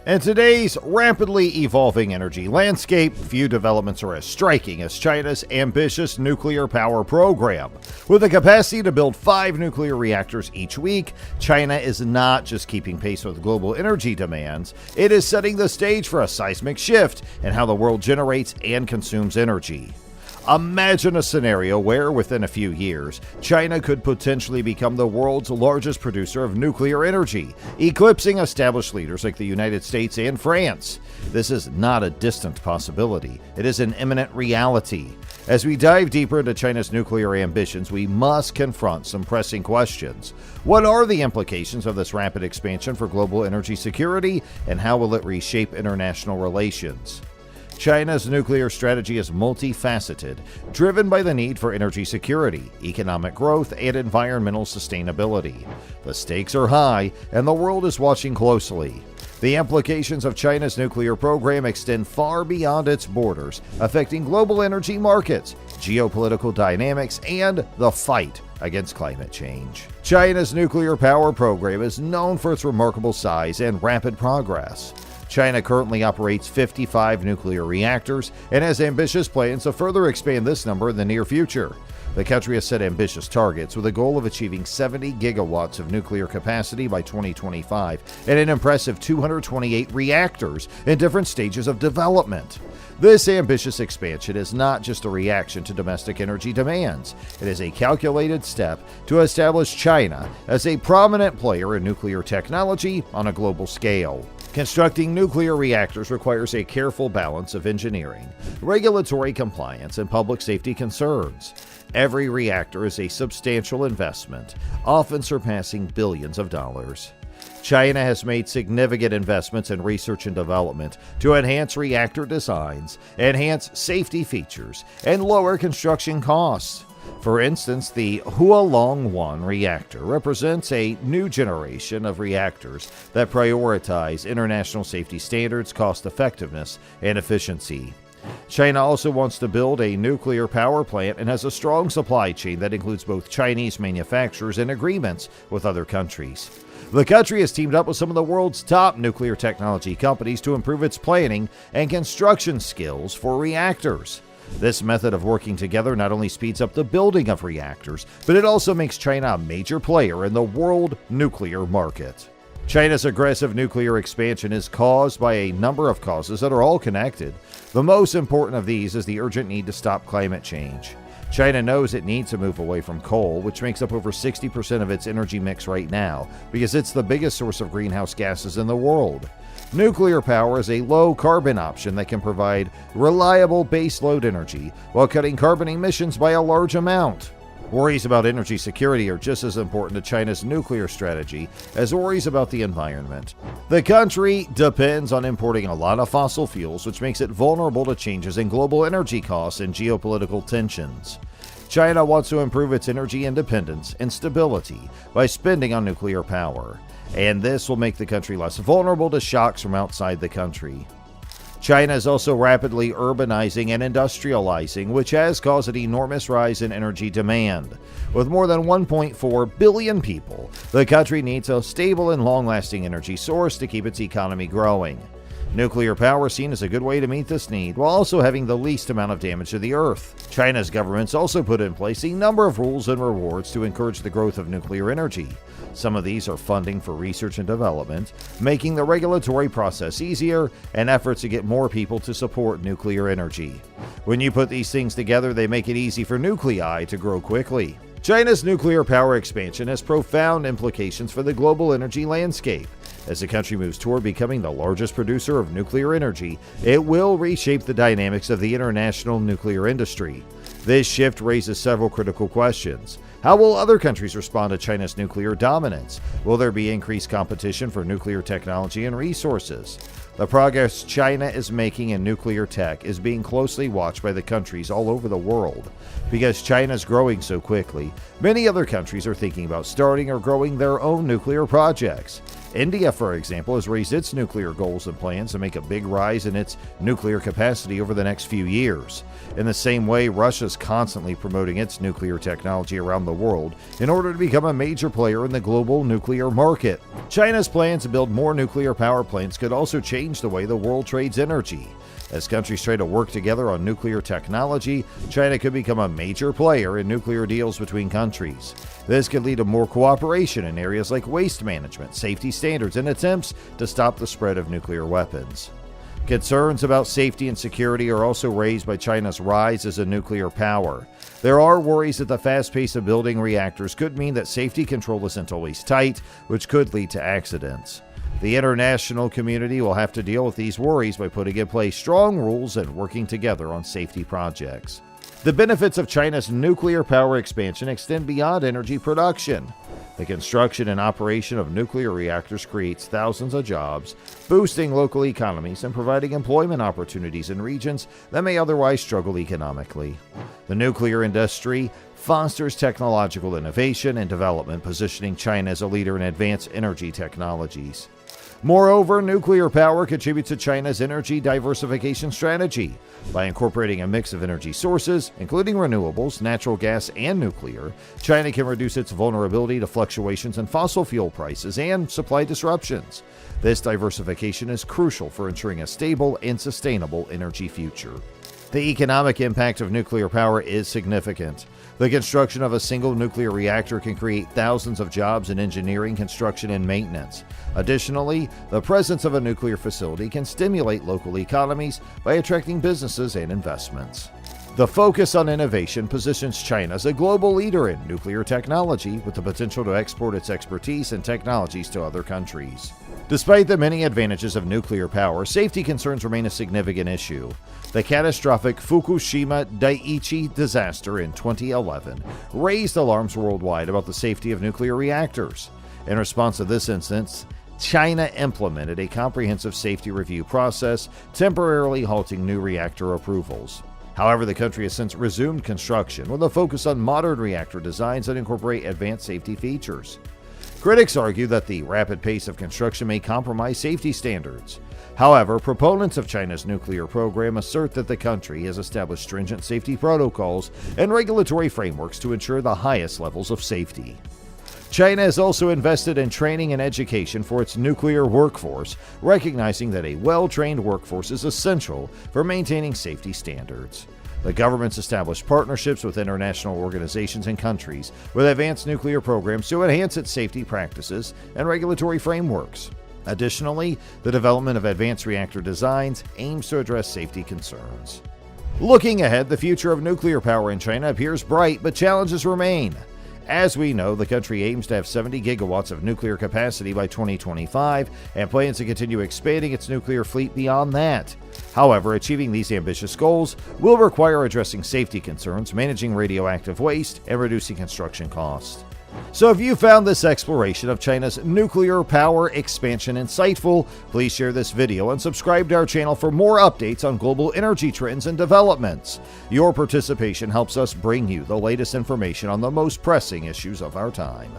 In today's rapidly evolving energy landscape, few developments are as striking as China's ambitious nuclear power program. With the capacity to build 5 nuclear reactors each week, China is not just keeping pace with global energy demands, it is setting the stage for a seismic shift in how the world generates and consumes energy. Imagine a scenario where, within a few years, China could potentially become the world's largest producer of nuclear energy, eclipsing established leaders like the United States and France. This is not a distant possibility. It is an imminent reality. As we dive deeper into China's nuclear ambitions, we must confront some pressing questions. What are the implications of this rapid expansion for global energy security, and how will it reshape international relations? China's nuclear strategy is multifaceted, driven by the need for energy security, economic growth, and environmental sustainability. The stakes are high, and the world is watching closely. The implications of China's nuclear program extend far beyond its borders, affecting global energy markets, geopolitical dynamics, and the fight against climate change. China's nuclear power program is known for its remarkable size and rapid progress. China currently operates 55 nuclear reactors and has ambitious plans to further expand this number in the near future. The country has set ambitious targets with a goal of achieving 70 gigawatts of nuclear capacity by 2025 and an impressive 228 reactors in different stages of development. This ambitious expansion is not just a reaction to domestic energy demands. It is a calculated step to establish China as a prominent player in nuclear technology on a global scale. Constructing nuclear reactors requires a careful balance of engineering, regulatory compliance, and public safety concerns. Every reactor is a substantial investment, often surpassing billions of dollars. China has made significant investments in research and development to enhance reactor designs, enhance safety features, and lower construction costs. For instance, the Hualong-1 reactor represents a new generation of reactors that prioritize international safety standards, cost-effectiveness, and efficiency. China also wants to build a nuclear power plant and has a strong supply chain that includes both Chinese manufacturers and agreements with other countries. The country has teamed up with some of the world's top nuclear technology companies to improve its planning and construction skills for reactors. This method of working together not only speeds up the building of reactors, but it also makes China a major player in the world nuclear market. China's aggressive nuclear expansion is caused by a number of causes that are all connected. The most important of these is the urgent need to stop climate change. China knows it needs to move away from coal, which makes up over 60% of its energy mix right now, because it's the biggest source of greenhouse gases in the world. Nuclear power is a low-carbon option that can provide reliable baseload energy while cutting carbon emissions by a large amount. Worries about energy security are just as important to China's nuclear strategy as worries about the environment. The country depends on importing a lot of fossil fuels, which makes it vulnerable to changes in global energy costs and geopolitical tensions. China wants to improve its energy independence and stability by spending on nuclear power, and this will make the country less vulnerable to shocks from outside the country. China is also rapidly urbanizing and industrializing, which has caused an enormous rise in energy demand. With more than 1.4 billion people, the country needs a stable and long-lasting energy source to keep its economy growing. Nuclear power is seen as a good way to meet this need, while also having the least amount of damage to the Earth. China's government's also put in place a number of rules and rewards to encourage the growth of nuclear energy. Some of these are funding for research and development, making the regulatory process easier, and efforts to get more people to support nuclear energy. When you put these things together, they make it easy for nuclei to grow quickly. China's nuclear power expansion has profound implications for the global energy landscape. As the country moves toward becoming the largest producer of nuclear energy, it will reshape the dynamics of the international nuclear industry. This shift raises several critical questions. How will other countries respond to China's nuclear dominance? Will there be increased competition for nuclear technology and resources? The progress China is making in nuclear tech is being closely watched by the countries all over the world. Because China is growing so quickly, many other countries are thinking about starting or growing their own nuclear projects. India, for example, has raised its nuclear goals and plans to make a big rise in its nuclear capacity over the next few years. In the same way, Russia is constantly promoting its nuclear technology around the world in order to become a major player in the global nuclear market. China's plans to build more nuclear power plants could also change the way the world trades energy. As countries try to work together on nuclear technology, China could become a major player in nuclear deals between countries. This could lead to more cooperation in areas like waste management, safety standards, and attempts to stop the spread of nuclear weapons. Concerns about safety and security are also raised by China's rise as a nuclear power. There are worries that the fast pace of building reactors could mean that safety control isn't always tight, which could lead to accidents. The international community will have to deal with these worries by putting in place strong rules and working together on safety projects. The benefits of China's nuclear power expansion extend beyond energy production. The construction and operation of nuclear reactors creates thousands of jobs, boosting local economies and providing employment opportunities in regions that may otherwise struggle economically. The nuclear industry fosters technological innovation and development, positioning China as a leader in advanced energy technologies. Moreover, nuclear power contributes to China's energy diversification strategy. By incorporating a mix of energy sources, including renewables, natural gas, and nuclear, China can reduce its vulnerability to fluctuations in fossil fuel prices and supply disruptions. This diversification is crucial for ensuring a stable and sustainable energy future. The economic impact of nuclear power is significant. The construction of a single nuclear reactor can create thousands of jobs in engineering, construction, and maintenance. Additionally, the presence of a nuclear facility can stimulate local economies by attracting businesses and investments. The focus on innovation positions China as a global leader in nuclear technology, with the potential to export its expertise and technologies to other countries. Despite the many advantages of nuclear power, safety concerns remain a significant issue. The catastrophic Fukushima Daiichi disaster in 2011 raised alarms worldwide about the safety of nuclear reactors. In response to this incident, China implemented a comprehensive safety review process, temporarily halting new reactor approvals. However, the country has since resumed construction with a focus on modern reactor designs that incorporate advanced safety features. Critics argue that the rapid pace of construction may compromise safety standards. However, proponents of China's nuclear program assert that the country has established stringent safety protocols and regulatory frameworks to ensure the highest levels of safety. China has also invested in training and education for its nuclear workforce, recognizing that a well-trained workforce is essential for maintaining safety standards. The government's established partnerships with international organizations and countries with advanced nuclear programs to enhance its safety practices and regulatory frameworks. Additionally, the development of advanced reactor designs aims to address safety concerns. Looking ahead, the future of nuclear power in China appears bright, but challenges remain. As we know, the country aims to have 70 gigawatts of nuclear capacity by 2025 and plans to continue expanding its nuclear fleet beyond that. However, achieving these ambitious goals will require addressing safety concerns, managing radioactive waste, and reducing construction costs. So if you found this exploration of China's nuclear power expansion insightful, please share this video and subscribe to our channel for more updates on global energy trends and developments. Your participation helps us bring you the latest information on the most pressing issues of our time.